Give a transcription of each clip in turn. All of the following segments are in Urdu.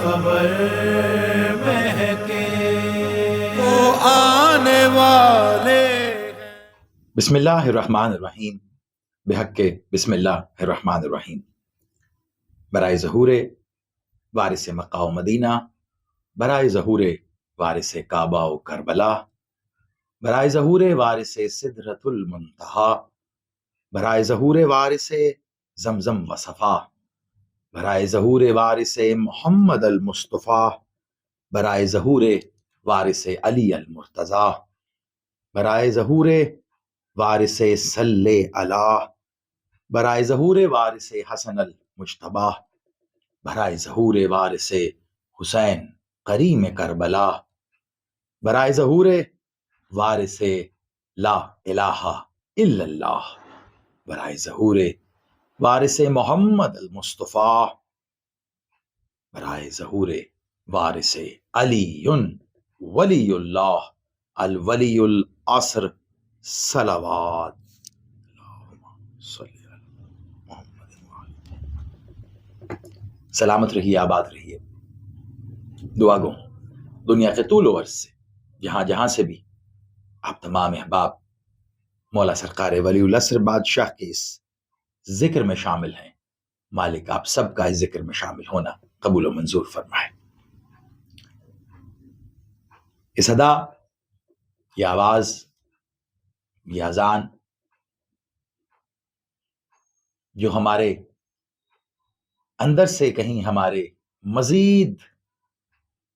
خبر مہکے وہ آنے والے. بسم اللہ الرحمن الرحیم. بحق بسم اللہ الرحمن الرحیم. برائے ظہور وارث مکہ و مدینہ، برائے ظہور وارث کعبہ و کربلا، برائے ظہور وارث سدرۃ المنتہا، برائے ظہور وارث زمزم و صفا، برائے ظہور وارث محمد المصطفیٰ، برائے ظہور وارث علی المرتضیٰ، برائے ظہور وارث صلی علی، برائے ظہور وارث حسن المجتبیٰ، برائے ظہور وارث حسین کریم کربلا، برائے ظہور وارث لا الہ الا اللہ، برائے ظہور وارث محمد المصطفیٰ، برائے ظہور وارث علی ولی اللہ الولی العصر صلوات. سلامت رہیے، آباد رہیے. دعا گو دنیا کے طول و عرض سے جہاں جہاں سے بھی آپ تمام احباب مولا سرکار ولی العصر بادشاہ کے اس ذکر میں شامل ہیں، مالک آپ سب کا اس ذکر میں شامل ہونا قبول و منظور فرمائے. اس ادا، یہ آواز، یہ اذان جو ہمارے اندر سے کہیں ہمارے مزید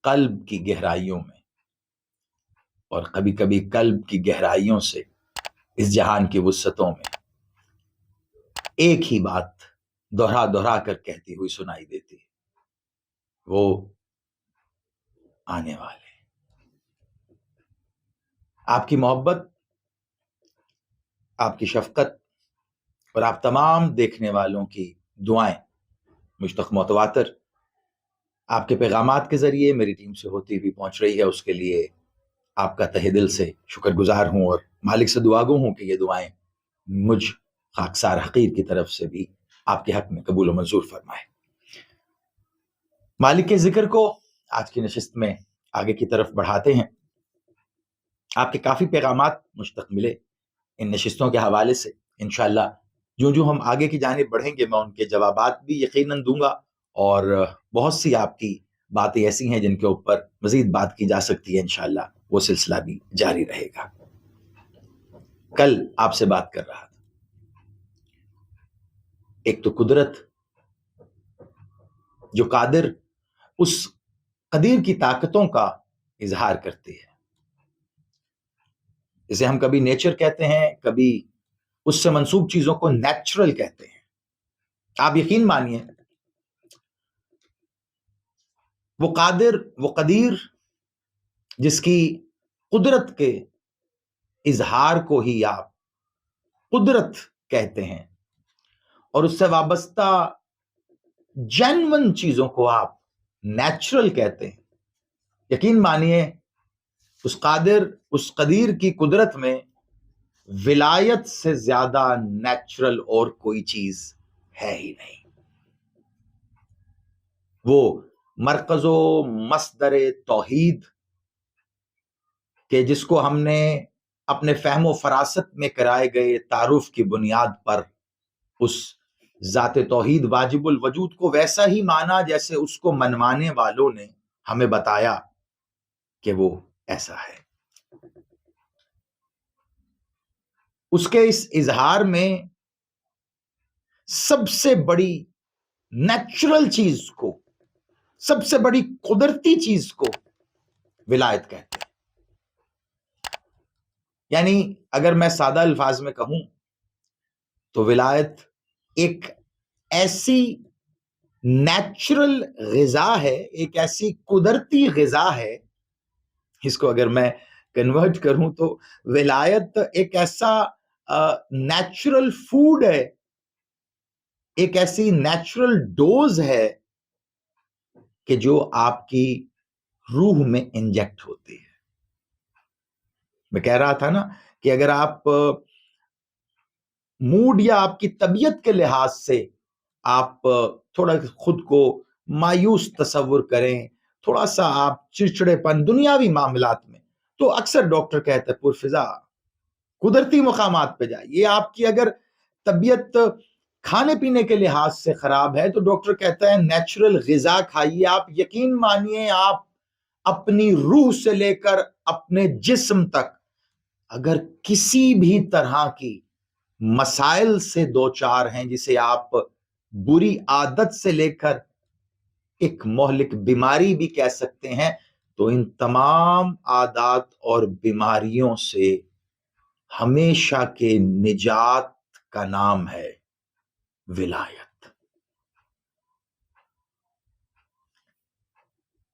قلب کی گہرائیوں میں اور کبھی کبھی قلب کی گہرائیوں سے اس جہان کی وسعتوں میں ایک ہی بات دہرا دہرا کر کہتی ہوئی سنائی دیتی ہے، وہ آنے والے. آپ کی محبت، آپ کی شفقت اور آپ تمام دیکھنے والوں کی دعائیں مجھ تک متواتر آپ کے پیغامات کے ذریعے میری ٹیم سے ہوتی ہوئی پہنچ رہی ہے. اس کے لیے آپ کا تہہ دل سے شکر گزار ہوں اور مالک سے دعا گو ہوں کہ یہ دعائیں مجھ خاکسار حقیر کی طرف سے بھی آپ کے حق میں قبول و منظور فرمائے. مالک کے ذکر کو آج کی نشست میں آگے کی طرف بڑھاتے ہیں. آپ کے کافی پیغامات مجھ تک ملے ان نشستوں کے حوالے سے. انشاءاللہ جو جو ہم آگے کی جانب بڑھیں گے میں ان کے جوابات بھی یقیناً دوں گا، اور بہت سی آپ کی باتیں ایسی ہیں جن کے اوپر مزید بات کی جا سکتی ہے. انشاءاللہ وہ سلسلہ بھی جاری رہے گا. کل آپ سے بات کر رہا تھا، ایک تو قدرت جو قادر اس قدیر کی طاقتوں کا اظہار کرتی ہے، جسے ہم کبھی نیچر کہتے ہیں، کبھی اس سے منسوب چیزوں کو نیچرل کہتے ہیں. آپ یقین مانیے وہ قادر، وہ قدیر جس کی قدرت کے اظہار کو ہی آپ قدرت کہتے ہیں، اور اس سے وابستہ جینون چیزوں کو آپ نیچرل کہتے ہیں. یقین مانیے اس قادر، اس قدیر کی قدرت میں ولایت سے زیادہ نیچرل اور کوئی چیز ہے ہی نہیں. وہ مرکز و مصدر توحید کہ جس کو ہم نے اپنے فہم و فراست میں کرائے گئے تعارف کی بنیاد پر اس ذات توحید واجب الوجود کو ویسا ہی مانا جیسے اس کو منوانے والوں نے ہمیں بتایا کہ وہ ایسا ہے. اس کے اس اظہار میں سب سے بڑی نیچرل چیز کو، سب سے بڑی قدرتی چیز کو ولایت کہتے ہیں. یعنی اگر میں سادہ الفاظ میں کہوں تو ولایت ایک ایسی نیچرل غذا ہے، ایک ایسی قدرتی غذا ہے. اس کو اگر میں کنورٹ کروں تو ولایت ایک ایسا نیچرل فوڈ ہے، ایک ایسی نیچرل ڈوز ہے کہ جو آپ کی روح میں انجیکٹ ہوتی ہے. میں کہہ رہا تھا نا کہ اگر آپ موڈ یا آپ کی طبیعت کے لحاظ سے آپ تھوڑا خود کو مایوس تصور کریں، تھوڑا سا آپ چڑچڑے پن دنیاوی معاملات میں، تو اکثر ڈاکٹر کہتے ہیں پرفضا قدرتی مقامات پہ جائیے۔ آپ کی اگر طبیعت کھانے پینے کے لحاظ سے خراب ہے تو ڈاکٹر کہتا ہے نیچرل غذا کھائیے۔ آپ یقین مانیے، آپ اپنی روح سے لے کر اپنے جسم تک اگر کسی بھی طرح کی مسائل سے دوچار ہیں، جسے آپ بری عادت سے لے کر ایک مہلک بیماری بھی کہہ سکتے ہیں، تو ان تمام عادات اور بیماریوں سے ہمیشہ کے نجات کا نام ہے ولایت۔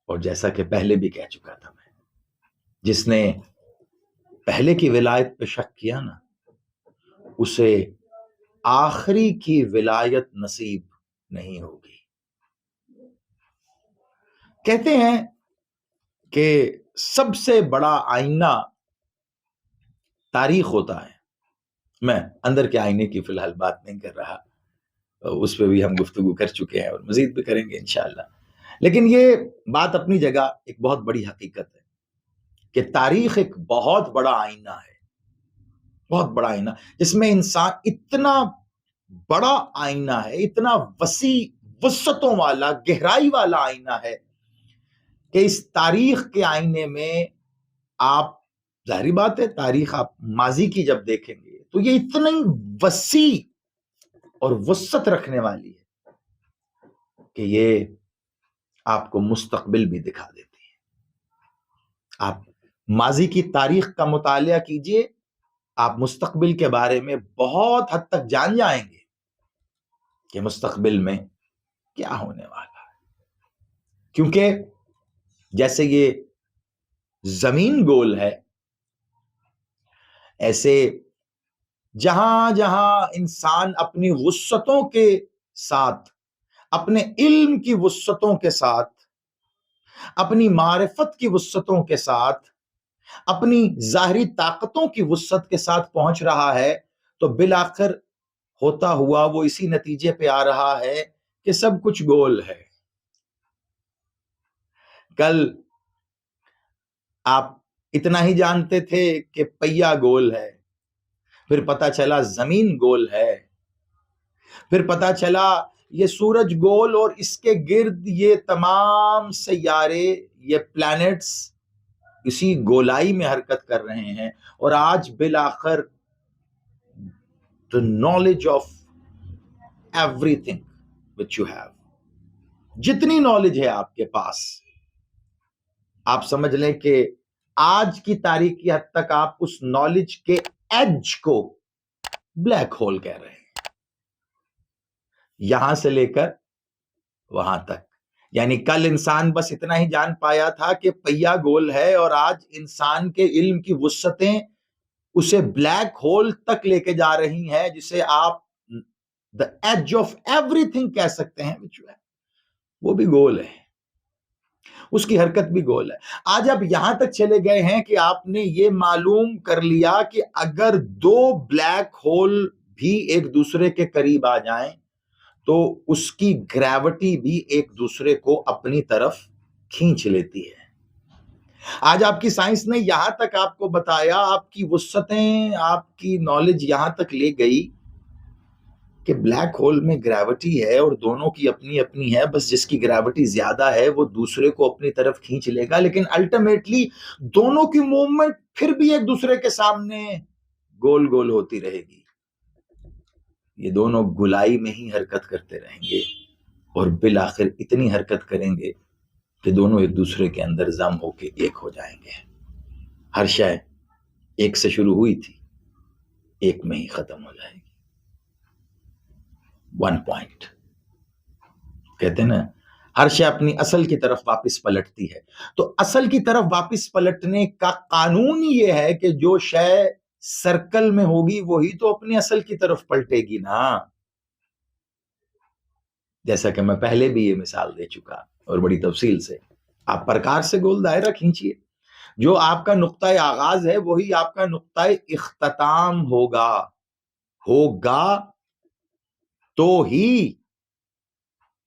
اور جیسا کہ پہلے بھی کہہ چکا تھا میں، جس نے پہلے کی ولایت پہ شک کیا نا، اسے آخری کی ولایت نصیب نہیں ہوگی۔ کہتے ہیں کہ سب سے بڑا آئینہ تاریخ ہوتا ہے۔ میں اندر کے آئینے کی فی الحال بات نہیں کر رہا، اس پہ بھی ہم گفتگو کر چکے ہیں اور مزید بھی کریں گے انشاءاللہ، لیکن یہ بات اپنی جگہ ایک بہت بڑی حقیقت ہے کہ تاریخ ایک بہت بڑا آئینہ ہے، بہت بڑا آئینہ، جس میں انسان اتنا بڑا آئینہ ہے، اتنا وسیع وسعتوں والا گہرائی والا آئینہ ہے کہ اس تاریخ کے آئینے میں آپ، ظاہری بات ہے تاریخ آپ ماضی کی جب دیکھیں گے تو یہ اتنی وسیع اور وسعت رکھنے والی ہے کہ یہ آپ کو مستقبل بھی دکھا دیتی ہے۔ آپ ماضی کی تاریخ کا مطالعہ کیجئے، آپ مستقبل کے بارے میں بہت حد تک جان جائیں گے کہ مستقبل میں کیا ہونے والا ہے، کیونکہ جیسے یہ زمین گول ہے، ایسے جہاں جہاں انسان اپنی وسعتوں کے ساتھ، اپنے علم کی وسعتوں کے ساتھ، اپنی معرفت کی وسعتوں کے ساتھ، اپنی ظاہری طاقتوں کی وسعت کے ساتھ پہنچ رہا ہے، تو بالآخر ہوتا ہوا وہ اسی نتیجے پہ آ رہا ہے کہ سب کچھ گول ہے۔ کل آپ اتنا ہی جانتے تھے کہ پہیا گول ہے، پھر پتا چلا زمین گول ہے، پھر پتا چلا یہ سورج گول اور اس کے گرد یہ تمام سیارے، یہ پلانٹس اسی گولائی میں حرکت کر رہے ہیں، اور آج بالآخر the knowledge of everything which you have، جتنی نالج ہے آپ کے پاس، آپ سمجھ لیں کہ آج کی تاریخ کی حد تک آپ اس نالج کے ایج کو بلیک ہول کہہ رہے ہیں، یہاں سے لے کر وہاں تک۔ یعنی کل انسان بس اتنا ہی جان پایا تھا کہ پہیا گول ہے، اور آج انسان کے علم کی وسعتیں اسے بلیک ہول تک لے کے جا رہی ہیں، جسے آپ the edge of everything کہہ سکتے ہیں، وہ بھی گول ہے، اس کی حرکت بھی گول ہے۔ آج آپ یہاں تک چلے گئے ہیں کہ آپ نے یہ معلوم کر لیا کہ اگر دو بلیک ہول بھی ایک دوسرے کے قریب آ جائیں تو اس کی گریوٹی بھی ایک دوسرے کو اپنی طرف کھینچ لیتی ہے۔ آج آپ کی سائنس نے یہاں تک آپ کو بتایا، آپ کی وسعتیں، آپ کی نالج یہاں تک لے گئی کہ بلیک ہول میں گریوٹی ہے اور دونوں کی اپنی اپنی ہے، بس جس کی گریوٹی زیادہ ہے وہ دوسرے کو اپنی طرف کھینچ لے گا، لیکن الٹیمیٹلی دونوں کی موومنٹ پھر بھی ایک دوسرے کے سامنے گول گول ہوتی رہے گی۔ یہ دونوں گولائی میں ہی حرکت کرتے رہیں گے اور بالآخر اتنی حرکت کریں گے کہ دونوں ایک دوسرے کے اندر ضم ہو کے ایک ہو جائیں گے۔ ہر شے ایک سے شروع ہوئی تھی، ایک میں ہی ختم ہو جائے گی۔ ون پوائنٹ کہتے ہیں نا، ہر شے اپنی اصل کی طرف واپس پلٹتی ہے، تو اصل کی طرف واپس پلٹنے کا قانون یہ ہے کہ جو شے سرکل میں ہوگی وہی تو اپنی اصل کی طرف پلٹے گی نا۔ جیسا کہ میں پہلے بھی یہ مثال دے چکا اور بڑی تفصیل سے، آپ پرکار سے گول دائرہ کھینچیے، جو آپ کا نقطۂ آغاز ہے وہی آپ کا نقطۂ اختتام ہوگا تو ہی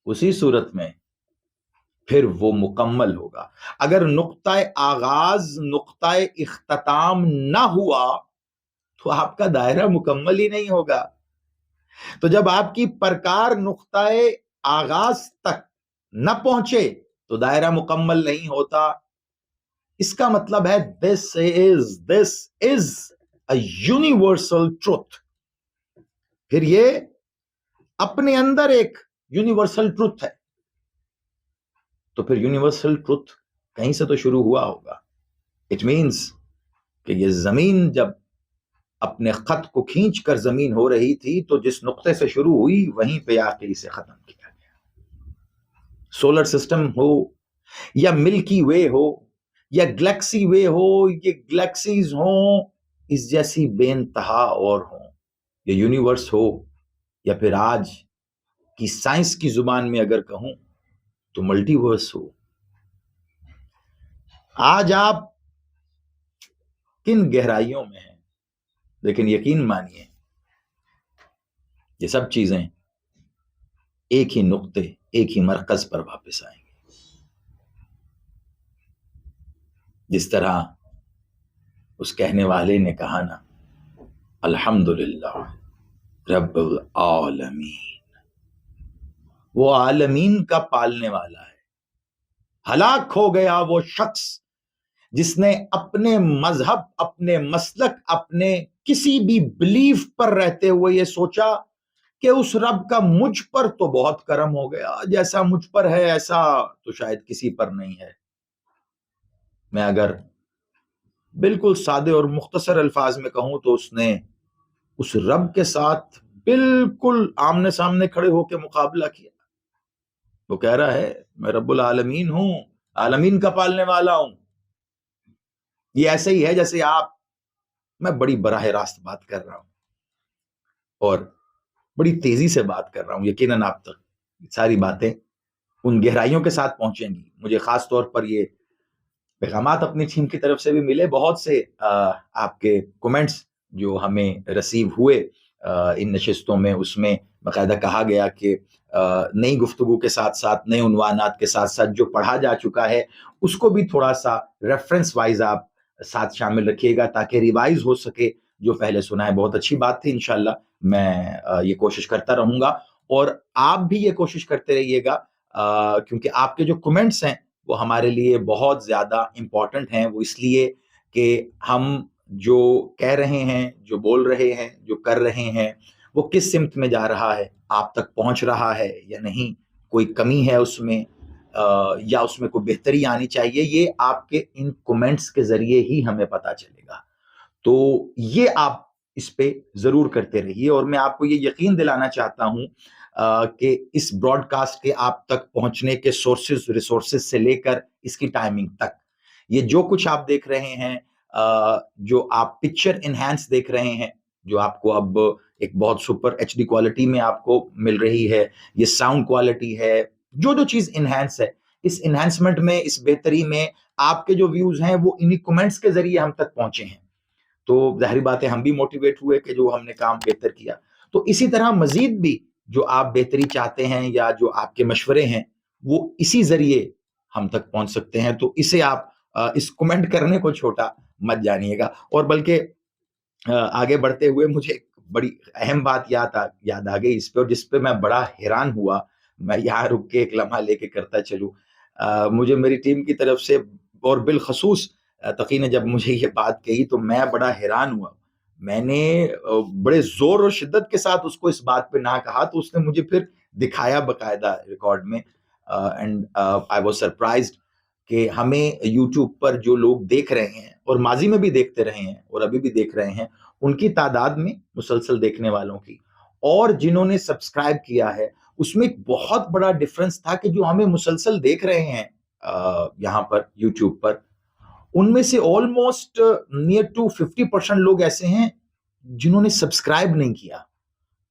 اسی صورت میں پھر وہ مکمل ہوگا. اگر نقطہ آغاز نقطہ اختتام نہ ہوا تو آپ کا دائرہ مکمل ہی نہیں ہوگا. تو جب آپ کی پرکار نقطہ آغاز تک نہ پہنچے تو دائرہ مکمل نہیں ہوتا. اس کا مطلب ہے this is a universal truth. پھر یہ اپنے اندر ایک یونیورسل ٹروتھ ہے. تو پھر یونیورسل ٹروتھ کہیں سے تو شروع ہوا ہوگا. اٹ مینس کہ یہ زمین جب اپنے خط کو کھینچ کر زمین ہو رہی تھی تو جس نقطے سے شروع ہوئی وہیں پہ آ کے اسے ختم کیا گیا. سولر سسٹم ہو یا ملکی وے ہو یا گلیکسی وے ہو، یہ گلیکسیز ہوں اس جیسی بے انتہا اور ہوں، یا یونیورس ہو، یا پھر آج کی سائنس کی زبان میں اگر کہوں تو ملٹی ورس ہو. آج آپ کن گہرائیوں میں ہیں، لیکن یقین مانیے یہ سب چیزیں ایک ہی نقطے، ایک ہی مرکز پر واپس آئیں گے. جس طرح اس کہنے والے نے کہا نا، الحمدللہ رب العالمین، وہ عالمین کا پالنے والا ہے. ہلاک ہو گیا وہ شخص جس نے اپنے مذہب، اپنے مسلک، اپنے کسی بھی بلیف پر رہتے ہوئے یہ سوچا کہ اس رب کا مجھ پر تو بہت کرم ہو گیا، جیسا مجھ پر ہے ایسا تو شاید کسی پر نہیں ہے. میں اگر بالکل سادے اور مختصر الفاظ میں کہوں تو اس نے اس رب کے ساتھ بالکل آمنے سامنے کھڑے ہو کے مقابلہ کیا. وہ کہہ رہا ہے میں رب العالمین ہوں، عالمین کا پالنے والا ہوں. یہ ایسے ہی ہے جیسے میں بڑی براہ راست بات کر رہا ہوں اور بڑی تیزی سے بات کر رہا ہوں. یقیناً آپ تک ساری باتیں ان گہرائیوں کے ساتھ پہنچیں گی. مجھے خاص طور پر یہ پیغامات اپنی ٹیم کی طرف سے بھی ملے، بہت سے آپ کے کومنٹس جو ہمیں رسیو ہوئے ان نشستوں میں. اس میں باقاعدہ کہا گیا کہ نئی گفتگو کے ساتھ ساتھ نئے عنوانات کے ساتھ ساتھ جو پڑھا جا چکا ہے اس کو بھی تھوڑا سا ریفرنس وائز آپ ساتھ شامل رکھیے گا تاکہ ریوائز ہو سکے جو پہلے سنا ہے. بہت اچھی بات تھی. انشاءاللہ میں یہ کوشش کرتا رہوں گا اور آپ بھی یہ کوشش کرتے رہیے گا کیونکہ آپ کے جو کمنٹس ہیں وہ ہمارے لیے بہت زیادہ امپورٹنٹ ہیں. وہ اس لیے کہ ہم جو کہہ رہے ہیں، جو بول رہے ہیں، جو کر رہے ہیں وہ کس سمت میں جا رہا ہے، آپ تک پہنچ رہا ہے یا نہیں، کوئی کمی ہے اس میں یا اس میں کوئی بہتری آنی چاہیے. یہ آپ کے ان کومنٹس کے ذریعے ہی ہمیں پتہ چلے گا. تو یہ آپ اس پہ ضرور کرتے رہیے. اور میں آپ کو یہ یقین دلانا چاہتا ہوں کہ اس براڈ کاسٹ کے آپ تک پہنچنے کے ریسورسز سے لے کر اس کی ٹائمنگ تک، یہ جو کچھ آپ دیکھ رہے ہیں، جو آپ پکچر انہینس دیکھ رہے ہیں، جو آپ کو اب ایک بہت سپر ایچ ڈی کوالٹی میں آپ کو مل رہی ہے، یہ ساؤنڈ کوالٹی ہے، جو چیز انہینس ہے، اس انہینسمنٹ میں، اس بہتری میں آپ کے جو ویوز ہیں وہ انہی کومنٹس کے ذریعے ہم تک پہنچے ہیں. تو ظاہری بات ہے ہم بھی موٹیویٹ ہوئے کہ جو ہم نے کام بہتر کیا. تو اسی طرح مزید بھی جو آپ بہتری چاہتے ہیں یا جو آپ کے مشورے ہیں وہ اسی ذریعے ہم تک پہنچ سکتے ہیں. تو اسے آپ اس کومنٹ کرنے کو چھوٹا مت جانیے گا. اور بلکہ آگے بڑھتے ہوئے مجھے ایک بڑی اہم بات یاد آ گئی اس پہ، اور جس پہ میں بڑا حیران ہوا. میں یہاں رک کے ایک لمحہ لے کے کرتا چلوں. مجھے میری ٹیم کی طرف سے اور بالخصوص تقی نے جب مجھے یہ بات کہی تو میں بڑا حیران ہوا. میں نے بڑے زور اور شدت کے ساتھ اس کو اس بات پہ نہ کہا تو اس نے مجھے پھر دکھایا باقاعدہ ریکارڈ میں. اینڈ آئی واز سرپرائزڈ کہ ہمیں یوٹیوب پر جو لوگ دیکھ رہے ہیں اور ماضی میں بھی دیکھتے رہے ہیں اور ابھی بھی دیکھ رہے ہیں، ان کی تعداد میں مسلسل دیکھنے والوں کی اور جنہوں نے سبسکرائب کیا ہے اس میں ایک بہت بڑا ڈفرنس تھا کہ جو ہمیں مسلسل دیکھ رہے ہیں یہاں پر یوٹیوب پر، ان میں سے آلموسٹ نیئر ٹو 50% لوگ ایسے ہیں جنہوں نے سبسکرائب نہیں کیا.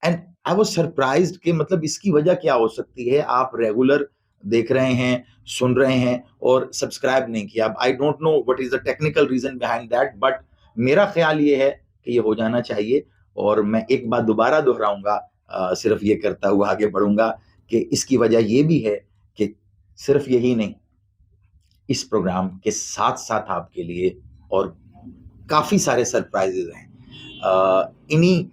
اینڈ آئی واز سرپرائزڈ کہ مطلب اس کی وجہ کیا ہو سکتی ہے. آپ ریگولر دیکھ رہے ہیں، سن رہے ہیں اور سبسکرائب نہیں کیا. I don't know what is the technical reason behind that, but میرا خیال یہ ہے کہ یہ ہو جانا چاہیے. اور میں ایک بات دوبارہ دہراؤں گا، صرف یہ کرتا ہوا آگے بڑھوں گا کہ اس کی وجہ یہ بھی ہے کہ صرف یہی نہیں، اس پروگرام کے ساتھ ساتھ آپ کے لیے اور کافی سارے سرپرائزز ہیں. انہی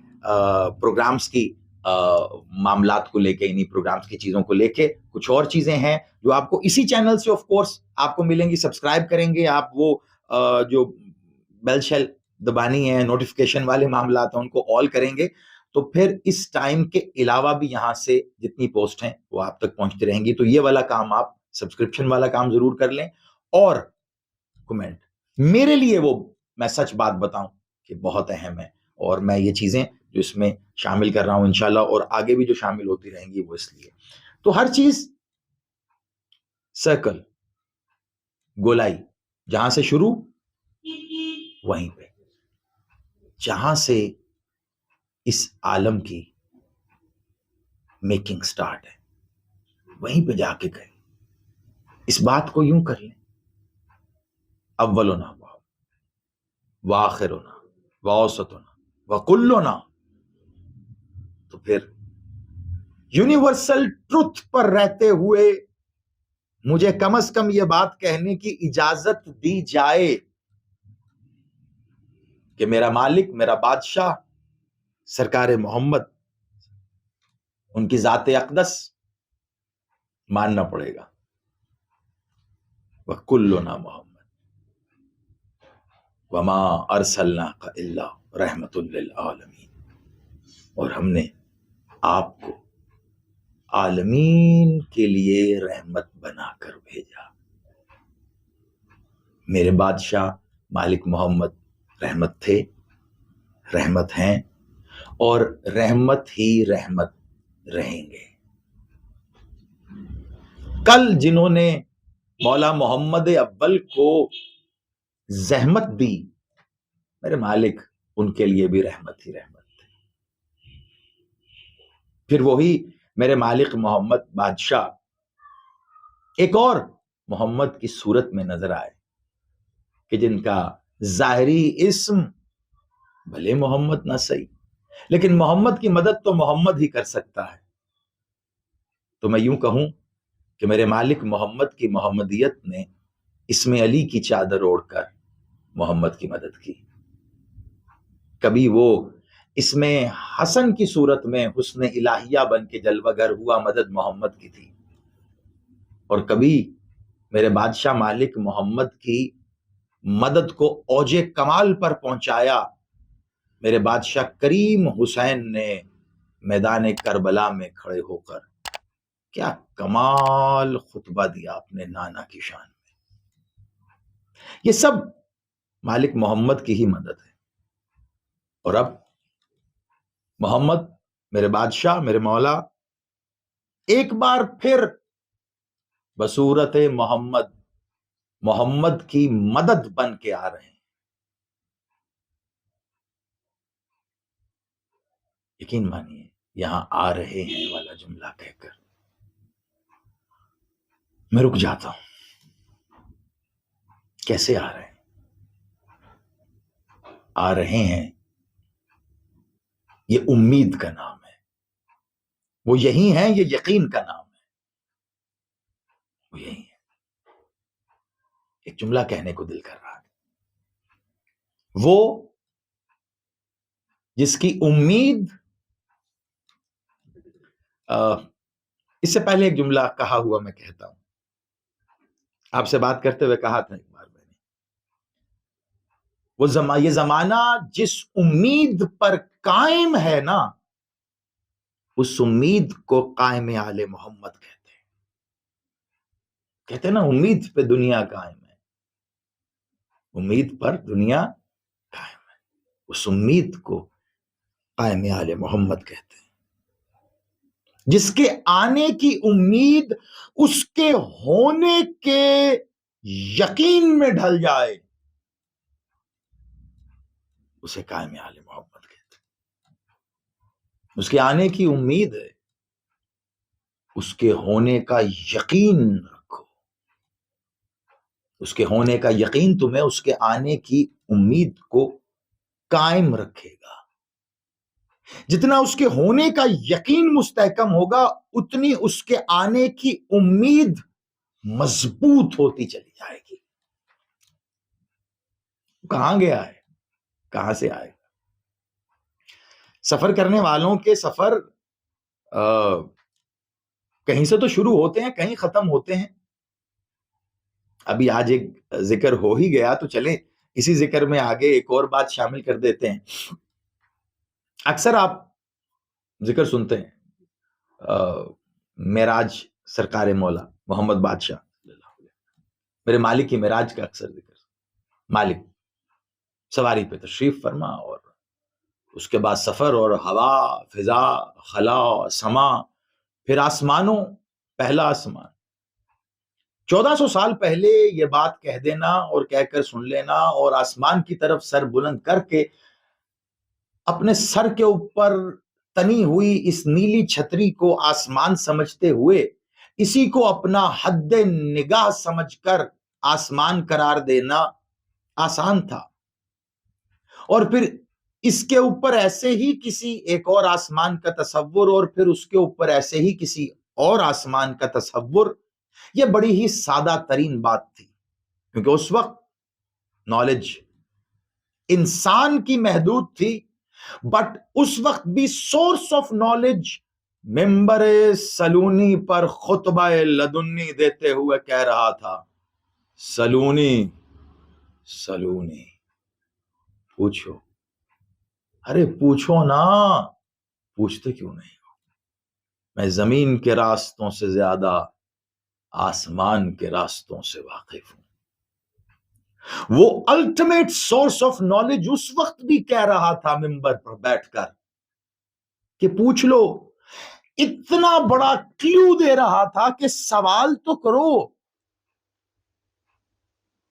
پروگرامز کی معاملات کو لے کے، انہی پروگرامز کی چیزوں کو لے کے کچھ اور چیزیں ہیں جو آپ کو اسی چینل سے آف کورس آپ کو ملیں گی. سبسکرائب کریں گے آپ، وہ جو بیل شیل دبانی ہے، نوٹیفیکیشن والے معاملات ہیں، ان کو آل کریں گے تو پھر اس ٹائم کے علاوہ بھی یہاں سے جتنی پوسٹ ہیں وہ آپ تک پہنچتی رہیں گی. تو یہ والا کام آپ سبسکرپشن والا کام ضرور کر لیں. اور کمنٹ میرے لیے، وہ میں سچ بات بتاؤں کہ بہت اہم ہے، اور میں یہ چیزیں جو اس میں شامل کر رہا ہوں انشاءاللہ اور آگے بھی جو شامل ہوتی رہیں گی وہ اس لیے. تو ہر چیز سرکل، گولائی، جہاں سے شروع وہیں پہ، جہاں سے اس عالم کی میکنگ سٹارٹ ہے وہیں پہ جا کے گئے. اس بات کو یوں کر لیں، اولنا وآخرنا وأوسطنا وکلنا. تو پھر یونیورسل ٹروتھ پر رہتے ہوئے مجھے کم از کم یہ بات کہنے کی اجازت دی جائے کہ میرا مالک، میرا بادشاہ سرکار محمد، ان کی ذات اقدس ماننا پڑے گا. وَكُلُّنَا مُحَمَّدٌ وَمَا أَرْسَلْنَاكَ إِلَّا رَحْمَةً لِلْعَالَمِينَ. اور ہم نے آپ کو عالمین کے لیے رحمت بنا کر بھیجا. میرے بادشاہ مالک محمد رحمت تھے، رحمت ہیں، اور رحمت ہی رحمت رہیں گے. کل جنہوں نے مولا محمد اول کو زحمت دی، میرے مالک ان کے لیے بھی رحمت ہی رحمت تھے. پھر وہی میرے مالک محمد بادشاہ ایک اور محمد کی صورت میں نظر آئے کہ جن کا ظاہری اسم بھلے محمد نہ صحیح، لیکن محمد کی مدد تو محمد ہی کر سکتا ہے. تو میں یوں کہوں کہ میرے مالک محمد کی محمدیت نے اسم علی کی چادر اوڑھ کر محمد کی مدد کی. کبھی وہ اسم حسن کی صورت میں حسن الہیہ بن کے جلوہ گر ہوا، مدد محمد کی تھی. اور کبھی میرے بادشاہ مالک محمد کی مدد کو اوج کمال پر پہنچایا میرے بادشاہ کریم حسین نے میدان کربلا میں کھڑے ہو کر. کیا کمال خطبہ دیا اپنے نانا کی شان میں. یہ سب مالک محمد کی ہی مدد ہے. اور اب محمد میرے بادشاہ، میرے مولا، ایک بار پھر بصورت محمد، محمد کی مدد بن کے آ رہے ہیں. یقین مانیے، یہاں آ رہے ہیں والا جملہ کہہ کر میں رک جاتا ہوں. کیسے آ رہے ہیں؟ آ رہے ہیں، یہ امید کا نام ہے. وہ یہی ہیں، یہ یقین کا نام ہے. وہ یہی ہے. ایک جملہ کہنے کو دل کر رہا ہے. وہ جس کی امید، اس سے پہلے ایک جملہ کہا ہوا میں کہتا ہوں. آپ سے بات کرتے ہوئے کہا تھا ایک بار میں نے، وہ یہ زمانہ جس امید پر قائم ہے نا، اس امید کو قائم آل محمد کہتے ہیں. کہتے ہیں نا، امید پہ دنیا قائم ہے، امید پر دنیا قائم ہے. اس امید کو قائم آل محمد کہتے ہیں. جس کے آنے کی امید اس کے ہونے کے یقین میں ڈھل جائے، اسے قائم آل محمد کہتے ہیں. اس کے آنے کی امید ہے، اس کے ہونے کا یقین رکھو. اس کے ہونے کا یقین تمہیں اس کے آنے کی امید کو قائم رکھے گا. جتنا اس کے ہونے کا یقین مستحکم ہوگا، اتنی اس کے آنے کی امید مضبوط ہوتی چلی جائے گی. کہاں گیا ہے؟ کہاں سے آئے گا؟ سفر کرنے والوں کے سفر کہیں سے تو شروع ہوتے ہیں، کہیں ختم ہوتے ہیں. ابھی آج ایک ذکر ہو ہی گیا تو چلیں اسی ذکر میں آگے ایک اور بات شامل کر دیتے ہیں. اکثر آپ ذکر سنتے ہیں معراج سرکار مولا محمد بادشاہ میرے مالک کی معراج کا اکثر ذکر. مالک سواری پہ تشریف فرما اور اس کے بعد سفر اور ہوا، فضا، خلا، سما، پھر آسمانوں، پہلا آسمان. 1400 سال پہلے یہ بات کہہ دینا اور کہہ کر سن لینا اور آسمان کی طرف سر بلند کر کے اپنے سر کے اوپر تنی ہوئی اس نیلی چھتری کو آسمان سمجھتے ہوئے اسی کو اپنا حد نگاہ سمجھ کر آسمان قرار دینا آسان تھا. اور پھر اس کے اوپر ایسے ہی کسی ایک اور آسمان کا تصور اور پھر اس کے اوپر ایسے ہی کسی اور آسمان کا تصور، یہ بڑی ہی سادہ ترین بات تھی کیونکہ اس وقت نالج انسان کی محدود تھی. بٹ اس وقت بھی سورس آف نالج ممبر سلونی پر خطبہ لدنی دیتے ہوئے کہہ رہا تھا، سلونی سلونی، پوچھو. ارے پوچھو نا، پوچھتے کیوں نہیں ہو؟ میں زمین کے راستوں سے زیادہ آسمان کے راستوں سے واقف ہوں. وہ الٹیمیٹ سورس آف نالج اس وقت بھی کہہ رہا تھا ممبر پر بیٹھ کر کہ پوچھ لو. اتنا بڑا کلیو دے رہا تھا کہ سوال تو کرو،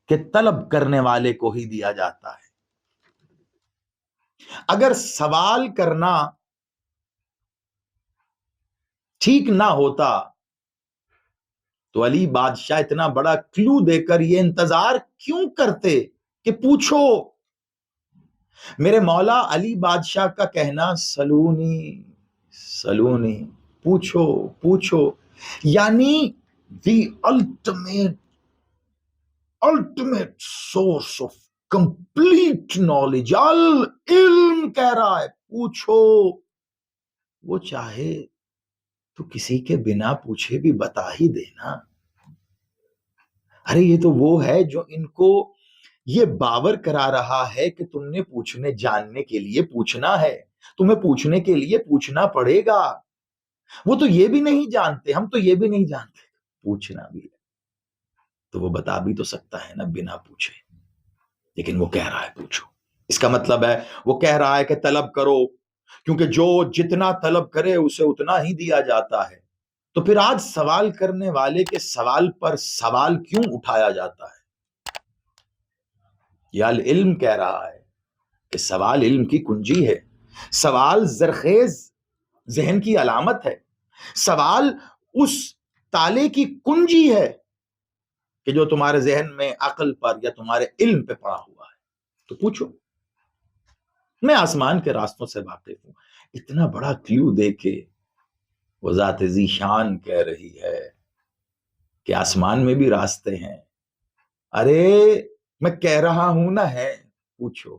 کہ طلب کرنے والے کو ہی دیا جاتا ہے. اگر سوال کرنا ٹھیک نہ ہوتا تو علی بادشاہ اتنا بڑا کلیو دے کر یہ انتظار کیوں کرتے کہ پوچھو. میرے مولا علی بادشاہ کا کہنا سلونی سلونی، پوچھو پوچھو، یعنی دی ultimate source of complete knowledge. علم کہہ رہا ہے پوچھو. وہ چاہے تو کسی کے بنا پوچھے بھی بتا ہی دینا. ارے یہ تو وہ ہے جو ان کو یہ باور کرا رہا ہے کہ تم نے پوچھنے جاننے کے لیے پوچھنا ہے، تمہیں پوچھنے کے لیے پوچھنا پڑے گا. وہ تو یہ بھی نہیں جانتے، ہم تو یہ بھی نہیں جانتے پوچھنا بھی ہے تو وہ بتا بھی تو سکتا ہے نا بنا پوچھے. لیکن وہ کہہ رہا ہے پوچھو. اس کا مطلب ہے وہ کہہ رہا ہے کہ طلب کرو، کیونکہ جو جتنا طلب کرے اسے اتنا ہی دیا جاتا ہے. تو پھر آج سوال کرنے والے کے سوال پر سوال کیوں اٹھایا جاتا ہے؟ یا علم کہہ رہا ہے کہ سوال علم کی کنجی ہے. سوال زرخیز ذہن کی علامت ہے. سوال اس تالے کی کنجی ہے کہ جو تمہارے ذہن میں عقل پر یا تمہارے علم پہ پڑا ہوا ہے. تو پوچھو. میں آسمان کے راستوں سے واقف ہوں. اتنا بڑا کلیو دے کے وہ ذات ذی شان کہہ رہی ہے کہ آسمان میں بھی راستے ہیں. ارے میں کہہ رہا ہوں نا ہے پوچھو.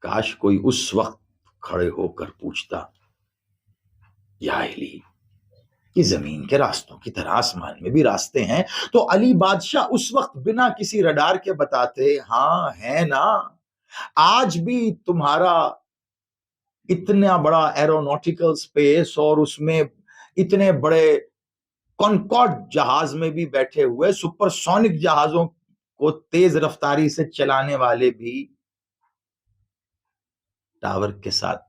کاش کوئی اس وقت کھڑے ہو کر پوچھتا، یا علی کہ زمین کے راستوں کی طرح آسمان میں بھی راستے ہیں. تو علی بادشاہ اس وقت بنا کسی رڈار کے بتاتے، ہاں ہے نا. آج بھی تمہارا اتنا بڑا ایرونوٹیکل سپیس اور اس میں اتنے بڑے کنکارڈ جہاز میں بھی بیٹھے ہوئے سپر سونک جہازوں کو تیز رفتاری سے چلانے والے بھی ٹاور کے ساتھ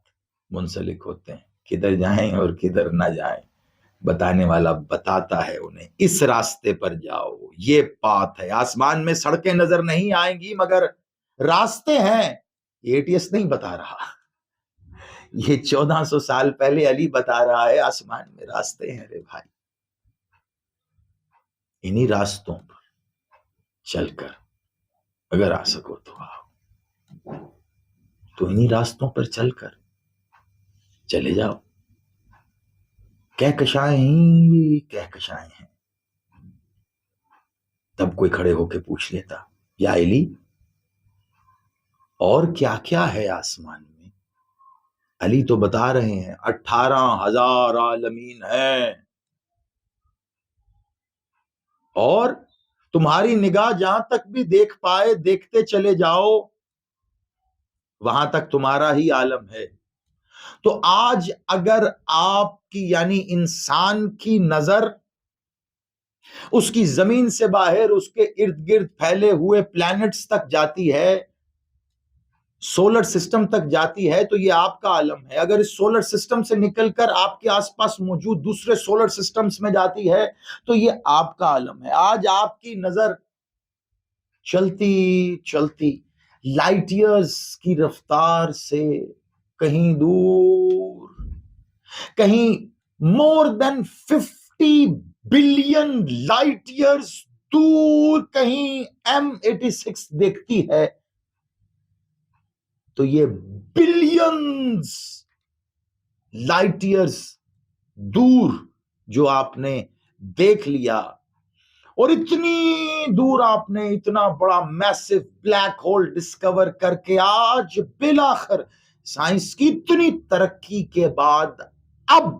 منسلک ہوتے ہیں. کدھر جائیں اور کدھر نہ جائیں بتانے والا بتاتا ہے انہیں، اس راستے پر جاؤ، یہ پاتھ ہے. آسمان میں سڑکیں نظر نہیں آئیں گی مگر راستے ہیں. اے ٹی ایس نہیں بتا رہا، یہ 1400 سال پہلے علی بتا رہا ہے آسمان میں راستے ہیں. رے بھائی انہی راستوں پر چل کر اگر آ سکو تو آؤ، تو انہی راستوں پر چل کر چلے جاؤ. کہکشائیں ہیں، تب کوئی کھڑے ہو کے پوچھ لیتا یا علی اور کیا کیا ہے آسمان میں؟ علی تو بتا رہے ہیں 18,000 عالمین ہیں، اور تمہاری نگاہ جہاں تک بھی دیکھ پائے دیکھتے چلے جاؤ، وہاں تک تمہارا ہی عالم ہے۔ تو آج اگر آپ کی یعنی انسان کی نظر اس کی زمین سے باہر اس کے ارد گرد پھیلے ہوئے پلانٹس تک جاتی ہے، سولر سسٹم تک جاتی ہے، تو یہ آپ کا عالم ہے۔ اگر اس سولر سسٹم سے نکل کر آپ کے آس پاس موجود دوسرے سولر سسٹمز میں جاتی ہے تو یہ آپ کا عالم ہے۔ آج آپ کی نظر چلتی چلتی لائٹ ایئرز کی رفتار سے کہیں دور، کہیں مور دین 50 بلین لائٹ ایئرز دور کہیں M86 دیکھتی ہے، تو یہ بلینز لائٹ ایئرز دور جو آپ نے دیکھ لیا، اور اتنی دور آپ نے اتنا بڑا میسو بلیک ہول ڈسکور کر کے آج بالآخر سائنس کی اتنی ترقی کے بعد اب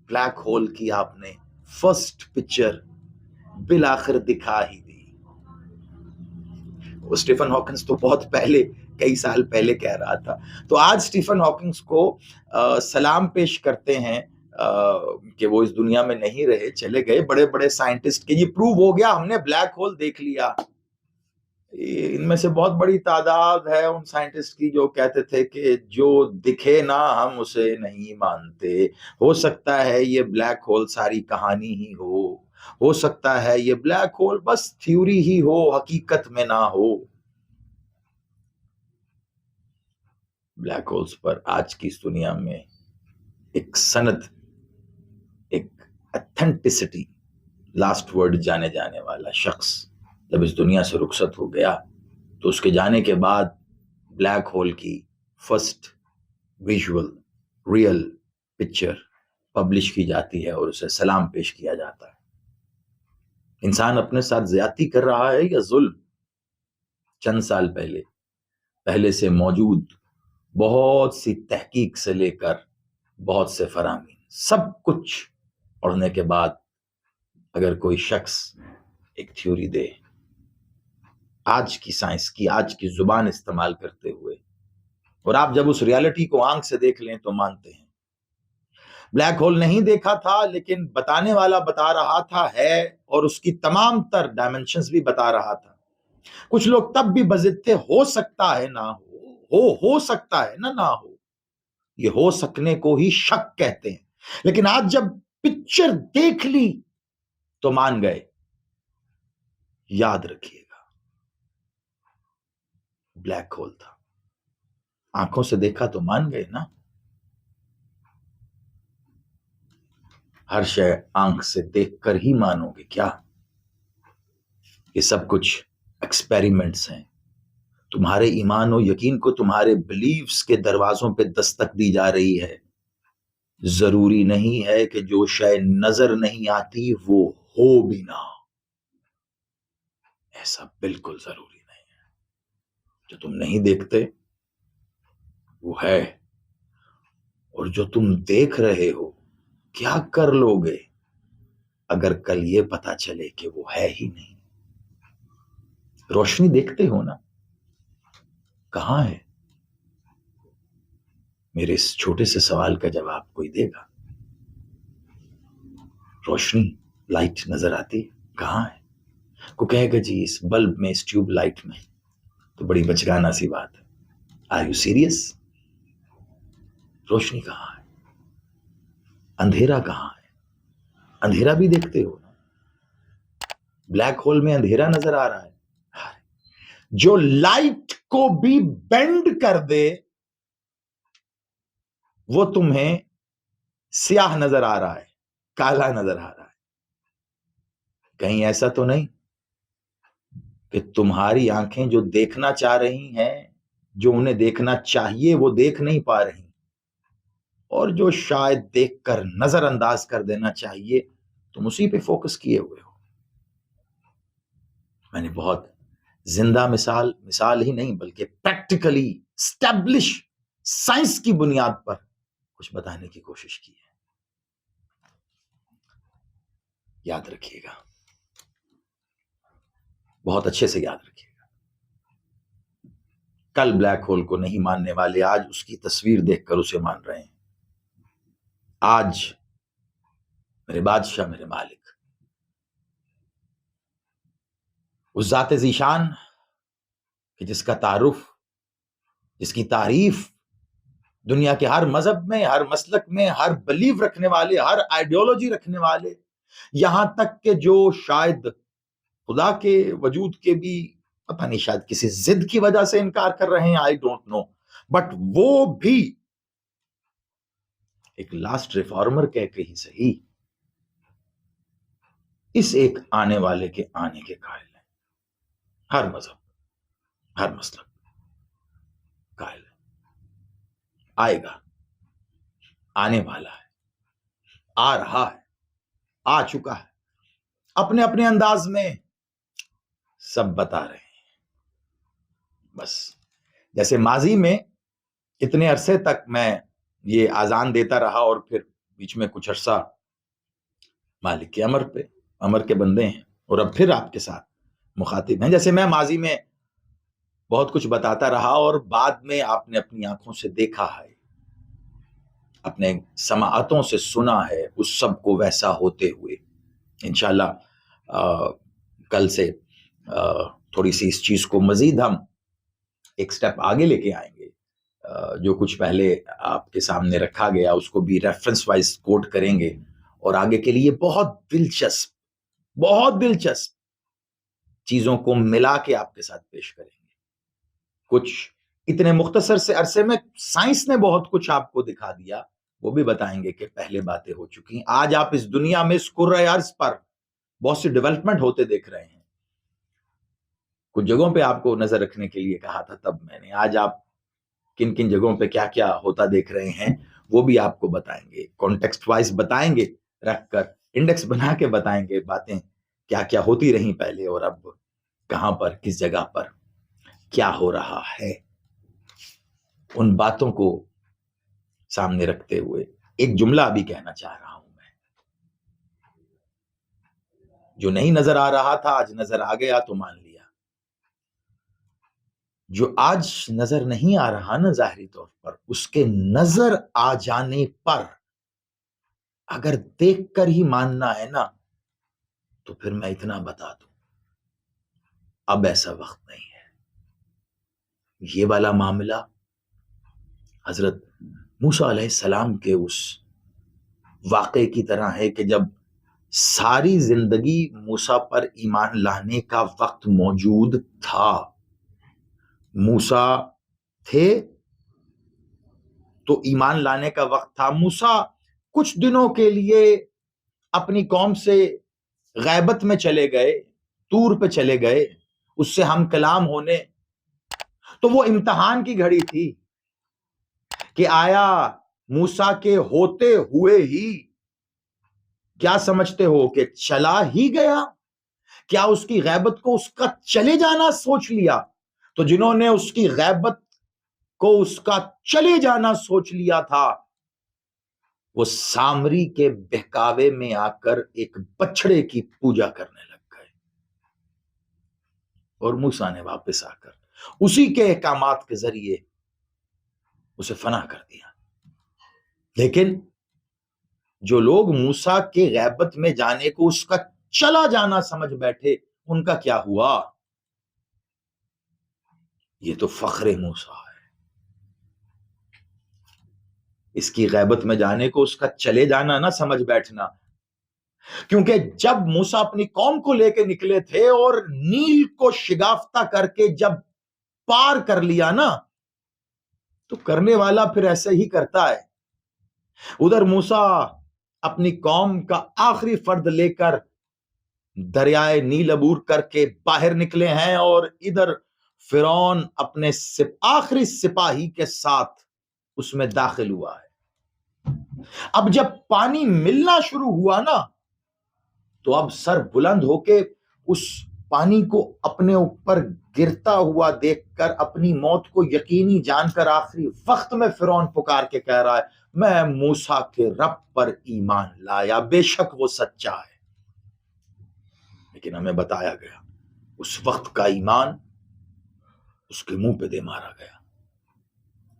بلیک ہول کی آپ نے فرسٹ پکچر بالآخر دکھا ہی دی۔ اسٹیفن ہاکنگز تو بہت پہلے، کئی سال پہلے کہہ رہا تھا، تو آج اسٹیفن ہاکنگز کو سلام پیش کرتے ہیں کہ وہ اس دنیا میں نہیں رہے، چلے گئے۔ بڑے بڑے سائنٹسٹ کہ یہ پروو ہو گیا، ہم نے بلیک ہول دیکھ لیا۔ ان میں سے بہت بڑی تعداد ہے ان سائنٹسٹ کی جو کہتے تھے کہ جو دکھے نا ہم اسے نہیں مانتے، ہو سکتا ہے یہ بلیک ہول ساری کہانی ہی ہو سکتا ہے یہ بلیک ہول بس تھیوری ہی ہو، حقیقت میں نہ ہو۔ بلیک ہولز پر آج کی اس دنیا میں ایک سند، ایک اتھینٹسٹی، لاسٹ ورڈ جانے جانے والا شخص جب اس دنیا سے رخصت ہو گیا تو اس کے جانے کے بعد بلیک ہول کی first visual real picture publish کی جاتی ہے اور اسے سلام پیش کیا جاتا ہے۔ انسان اپنے ساتھ زیادتی کر رہا ہے یا ظلم؟ چند سال پہلے سے موجود بہت سی تحقیق سے لے کر بہت سے فرامین، سب کچھ پڑھنے کے بعد اگر کوئی شخص ایک تھیوری دے آج کی سائنس کی، آج کی زبان استعمال کرتے ہوئے، اور آپ جب اس ریالٹی کو آنکھ سے دیکھ لیں تو مانتے ہیں بلیک ہول نہیں دیکھا تھا لیکن بتانے والا بتا رہا تھا ہے، اور اس کی تمام تر ڈائمنشنز بھی بتا رہا تھا۔ کچھ لوگ تب بھی بضد تھے، ہو سکتا ہے نہ ہو سکتا ہے نہ ہو، یہ ہو سکنے کو ہی شک کہتے ہیں۔ لیکن آج جب پکچر دیکھ لی تو مان گئے۔ یاد رکھیے گا بلیک ہول تھا، آنکھوں سے دیکھا تو مان گئے نا۔ ہر شے آنکھ سے دیکھ کر ہی مانو گے کیا؟ یہ سب کچھ ایکسپیریمنٹس ہیں۔ تمہارے ایمان و یقین کو تمہارے بلیفز کے دروازوں پہ دستک دی جا رہی ہے۔ ضروری نہیں ہے کہ جو شے نظر نہیں آتی وہ ہو بھی نہ، ایسا بالکل ضروری نہیں ہے۔ جو تم نہیں دیکھتے وہ ہے، اور جو تم دیکھ رہے ہو کیا کر لو گے اگر کل یہ پتا چلے کہ وہ ہے ہی نہیں؟ روشنی دیکھتے ہو نا، کہاں ہے؟ میرے اس چھوٹے سے سوال کا جواب کوئی دے گا؟ روشنی، لائٹ نظر آتی کہاں ہے؟ کو کہے گا جی اس بلب میں، اس ٹیوب لائٹ میں، تو بڑی بچگانہ سی بات ہے۔ Are you serious? روشنی کہاں ہے؟ اندھیرا کہاں ہے؟ اندھیرا بھی دیکھتے ہو نا، بلیک ہول میں اندھیرا نظر آ رہا ہے۔ جو لائٹ کو بھی بینڈ کر دے وہ تمہیں سیاہ نظر آ رہا ہے، کالا نظر آ رہا ہے۔ کہیں ایسا تو نہیں کہ تمہاری آنکھیں جو دیکھنا چاہ رہی ہیں، جو انہیں دیکھنا چاہیے وہ دیکھ نہیں پا رہی، اور جو شاید دیکھ کر نظر انداز کر دینا چاہیے تم اسی پہ فوکس کیے ہوئے ہو۔ میں نے بہت زندہ مثال ہی نہیں بلکہ پریکٹیکلی اسٹیبلش سائنس کی بنیاد پر کچھ بتانے کی کوشش کی ہے. یاد رکھیے گا, بہت اچھے سے یاد رکھیے گا. کل بلیک ہول کو نہیں ماننے والے آج اس کی تصویر دیکھ کر اسے مان رہے ہیں. آج میرے بادشاہ, میرے مالک, اس ذات ذیشان کہ جس کا تعارف, جس کی تعریف دنیا کے ہر مذہب میں, ہر مسلک میں, ہر بلیف رکھنے والے, ہر آئیڈیالوجی رکھنے والے, یہاں تک کہ جو شاید خدا کے وجود کے بھی پتہ نہیں شاید کسی ضد کی وجہ سے انکار کر رہے ہیں, آئی ڈونٹ نو, بٹ وہ بھی ایک لاسٹ ریفارمر کہہ کے ہی صحیح اس ایک آنے والے کے آنے کے قائل ہیں. ہر مذہب, ہر مسلک قائل ہے. آئے گا, آنے والا ہے, آ رہا ہے, آ چکا ہے, اپنے اپنے انداز میں سب بتا رہے ہیں. بس جیسے ماضی میں اتنے عرصے تک میں یہ آزان دیتا رہا اور پھر بیچ میں کچھ عرصہ مالک کے امر کے بندے ہیں, اور اب پھر آپ کے ساتھ مخاطب ہیں. جیسے میں ماضی میں بہت کچھ بتاتا رہا اور بعد میں آپ نے اپنی آنکھوں سے دیکھا ہے, اپنے سماعتوں سے سنا ہے اس سب کو ویسا ہوتے ہوئے. انشاءاللہ کل سے تھوڑی سی اس چیز کو مزید ہم ایک سٹیپ آگے لے کے آئیں گے. جو کچھ پہلے آپ کے سامنے رکھا گیا اس کو بھی ریفرنس وائز کوٹ کریں گے, اور آگے کے لیے بہت دلچسپ چیزوں کو ملا کے آپ کے ساتھ پیش کریں گے. کچھ اتنے مختصر سے عرصے میں سائنس نے بہت کچھ آپ کو دکھا دیا, وہ بھی بتائیں گے کہ پہلے باتیں ہو چکی ہیں. آج آپ اس دنیا میں, اس کرۂ ارض پر بہت سی ڈیولپمنٹ ہوتے دیکھ رہے ہیں. کچھ جگہوں پہ آپ کو نظر رکھنے کے لیے کہا تھا تب میں نے, آج آپ کن کن جگہوں پہ کیا کیا ہوتا دیکھ رہے ہیں وہ بھی آپ کو بتائیں گے, کانٹیکسٹ وائز بتائیں گے, رکھ کر انڈیکس بنا کے بتائیں گے باتیں کیا کیا ہوتی رہیں پہلے اور اب کہاں پر, کس جگہ پر کیا ہو رہا ہے. ان باتوں کو سامنے رکھتے ہوئے ایک جملہ بھی کہنا چاہ رہا ہوں میں, جو نہیں نظر آ رہا تھا آج نظر آ گیا تو مان لیا. جو آج نظر نہیں آ رہا نا ظاہری طور پر, اس کے نظر آ جانے پر اگر دیکھ کر ہی ماننا ہے نا تو پھر میں اتنا بتا دوں, اب ایسا وقت نہیں ہے. یہ والا معاملہ حضرت موسیٰ علیہ السلام کے اس واقعے کی طرح ہے کہ جب ساری زندگی موسیٰ پر ایمان لانے کا وقت موجود تھا, موسیٰ تھے تو ایمان لانے کا وقت تھا. موسیٰ کچھ دنوں کے لیے اپنی قوم سے غیبت میں چلے گئے, طور پہ چلے گئے, اس سے ہم کلام ہونے, تو وہ امتحان کی گھڑی تھی کہ آیا موسیٰ کے ہوتے ہوئے ہی کیا سمجھتے ہو کہ چلا ہی گیا, کیا اس کی غیبت کو اس کا چلے جانا سوچ لیا؟ تو جنہوں نے اس کی غیبت کو اس کا چلے جانا سوچ لیا تھا وہ سامری کے بہکاوے میں آ کر ایک بچڑے کی پوجا کرنے لگ گئے, اور موسیٰ نے واپس آ کر اسی کے احکامات کے ذریعے اسے فنا کر دیا. لیکن جو لوگ موسیٰ کے غیبت میں جانے کو اس کا چلا جانا سمجھ بیٹھے, ان کا کیا ہوا؟ یہ تو فخر موسیٰ ہے. اس کی غیبت میں جانے کو اس کا چلے جانا نہ سمجھ بیٹھنا, کیونکہ جب موسیٰ اپنی قوم کو لے کے نکلے تھے اور نیل کو شگافتہ کر کے جب پار کر لیا نا, تو کرنے والا پھر ایسے ہی کرتا ہے. ادھر موسیٰ اپنی قوم کا آخری فرد لے کر دریائے نیل عبور کر کے باہر نکلے ہیں, اور ادھر فرعون اپنے آخری سپاہی کے ساتھ اس میں داخل ہوا ہے. اب جب پانی ملنا شروع ہوا نا تو اب سر بلند ہو کے اس پانی کو اپنے اوپر گرتا ہوا دیکھ کر اپنی موت کو یقینی جان کر آخری وقت میں فرعون پکار کے کہہ رہا ہے میں موسیٰ کے رب پر ایمان لایا، بے شک وہ سچا ہے. لیکن ہمیں بتایا گیا اس وقت کا ایمان اس کے منہ پہ دے مارا گیا.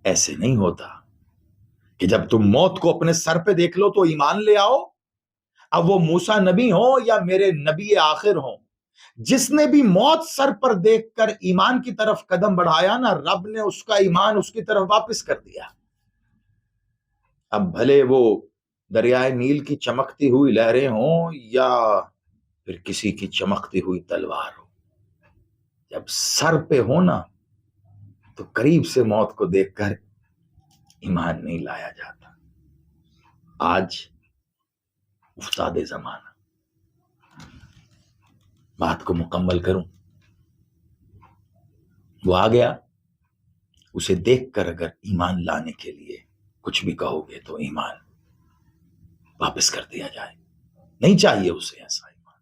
ایسے نہیں ہوتا کہ جب تم موت کو اپنے سر پہ دیکھ لو تو ایمان لے آؤ. اب وہ موسیٰ نبی ہوں یا میرے نبی آخر ہوں، جس نے بھی موت سر پر دیکھ کر ایمان کی طرف قدم بڑھایا نا، رب نے اس کا ایمان اس کی طرف واپس کر دیا. اب بھلے وہ دریائے نیل کی چمکتی ہوئی لہریں ہوں یا پھر کسی کی چمکتی ہوئی تلوار ہو، جب سر پہ ہو نا تو قریب سے موت کو دیکھ کر ایمان نہیں لایا جاتا. آج افتاد زمانہ، بات کو مکمل کروں، وہ آ گیا، اسے دیکھ کر اگر ایمان لانے کے لیے کچھ بھی کہو گے تو ایمان واپس کر دیا جائے. نہیں چاہیے اسے ایسا ایمان.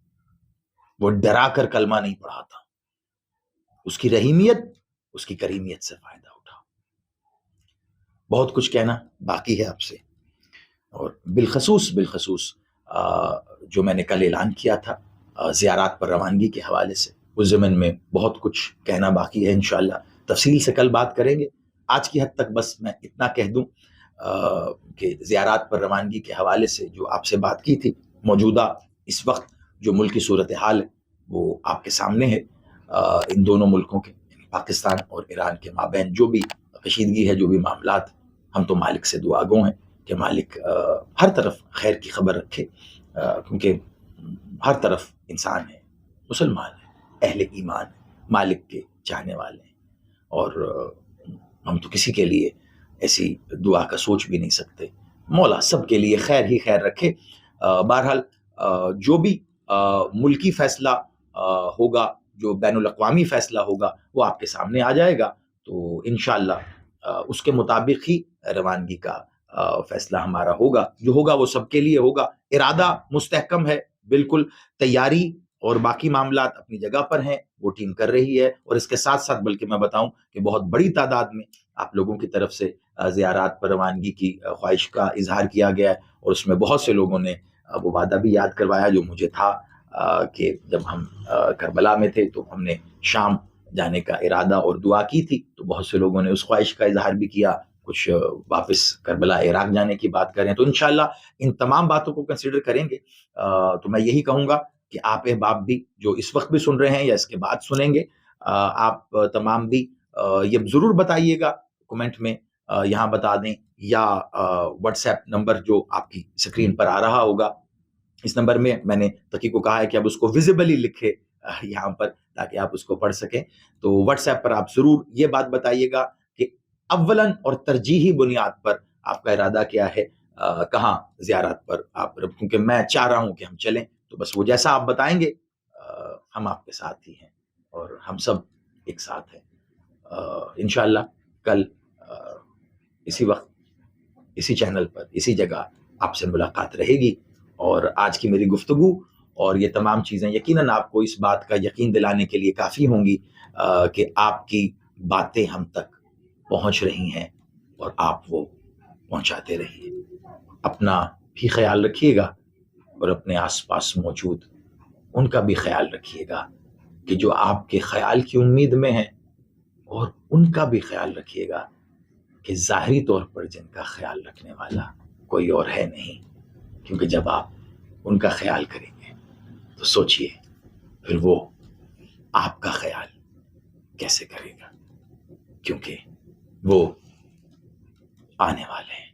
وہ ڈرا کر کلمہ نہیں پڑھاتا، اس کی رحیمیت اس کی کریمیت سے فائدہ اٹھا. بہت کچھ کہنا باقی ہے آپ سے، اور بالخصوص جو میں نے کل اعلان کیا تھا زیارات پر روانگی کے حوالے سے، اس ضمن میں بہت کچھ کہنا باقی ہے. انشاءاللہ تفصیل سے کل بات کریں گے. آج کی حد تک بس میں اتنا کہہ دوں کہ زیارات پر روانگی کے حوالے سے جو آپ سے بات کی تھی، موجودہ اس وقت جو ملکی صورتحال ہے وہ آپ کے سامنے ہے. ان دونوں ملکوں کے، پاکستان اور ایران کے مابین جو بھی کشیدگی ہے، جو بھی معاملات، ہم تو مالک سے دعا گو ہیں کہ مالک ہر طرف خیر کی خبر رکھے، کیونکہ ہر طرف انسان ہے، مسلمان ہے، اہل ایمان ہے، مالک کے چاہنے والے ہیں، اور ہم تو کسی کے لیے ایسی دعا کا سوچ بھی نہیں سکتے. مولا سب کے لیے خیر ہی خیر رکھے. بہرحال جو بھی ملکی فیصلہ ہوگا، جو بین الاقوامی فیصلہ ہوگا، وہ آپ کے سامنے آ جائے گا. تو انشاءاللہ اس کے مطابق ہی روانگی کا فیصلہ ہمارا ہوگا. جو ہوگا وہ سب کے لیے ہوگا. ارادہ مستحکم ہے، بالکل تیاری اور باقی معاملات اپنی جگہ پر ہیں، وہ ٹیم کر رہی ہے. اور اس کے ساتھ ساتھ بلکہ میں بتاؤں کہ بہت بڑی تعداد میں آپ لوگوں کی طرف سے زیارات پر روانگی کی خواہش کا اظہار کیا گیا ہے، اور اس میں بہت سے لوگوں نے وہ وعدہ بھی یاد کروایا جو مجھے تھا کہ جب ہم کربلا میں تھے تو ہم نے شام جانے کا ارادہ اور دعا کی تھی، تو بہت سے لوگوں نے اس خواہش کا اظہار بھی کیا. کچھ واپس کربلا عراق جانے کی بات کریں تو انشاءاللہ ان تمام باتوں کو کنسیڈر کریں گے. تو میں یہی کہوں گا کہ آپ احباب بھی جو اس وقت بھی سن رہے ہیں یا اس کے بعد سنیں گے، آپ تمام بھی یہ ضرور بتائیے گا کمنٹ میں، یہاں بتا دیں یا واٹس ایپ نمبر جو آپ کی اسکرین پر آ رہا ہوگا، اس نمبر میں نے تقی کو کہا ہے کہ اب اس کو ویزیبلی لکھے یہاں پر تاکہ آپ اس کو پڑھ سکیں. تو واٹس ایپ پر آپ ضرور یہ بات بتائیے گا کہ اولاً اور ترجیحی بنیاد پر آپ کا ارادہ کیا ہے، کہاں زیارت پر آپ، کیونکہ میں چاہ رہا ہوں کہ ہم چلیں. تو بس وہ جیسا آپ بتائیں گے ہم آپ کے ساتھ ہی ہیں اور ہم سب ایک ساتھ ہیں. انشاءاللہ کل اسی وقت اسی چینل پر اسی جگہ آپ سے ملاقات رہے گی. اور آج کی میری گفتگو اور یہ تمام چیزیں یقیناً آپ کو اس بات کا یقین دلانے کے لیے کافی ہوں گی کہ آپ کی باتیں ہم تک پہنچ رہی ہیں اور آپ وہ پہنچاتے رہیے. اپنا بھی خیال رکھیے گا اور اپنے آس پاس موجود ان کا بھی خیال رکھیے گا کہ جو آپ کے خیال کی امید میں ہیں، اور ان کا بھی خیال رکھیے گا کہ ظاہری طور پر جن کا خیال رکھنے والا کوئی اور ہے نہیں. کیونکہ جب آپ ان کا خیال کریں گے تو سوچئے پھر وہ آپ کا خیال کیسے کرے گا، کیونکہ وہ آنے والے ہیں.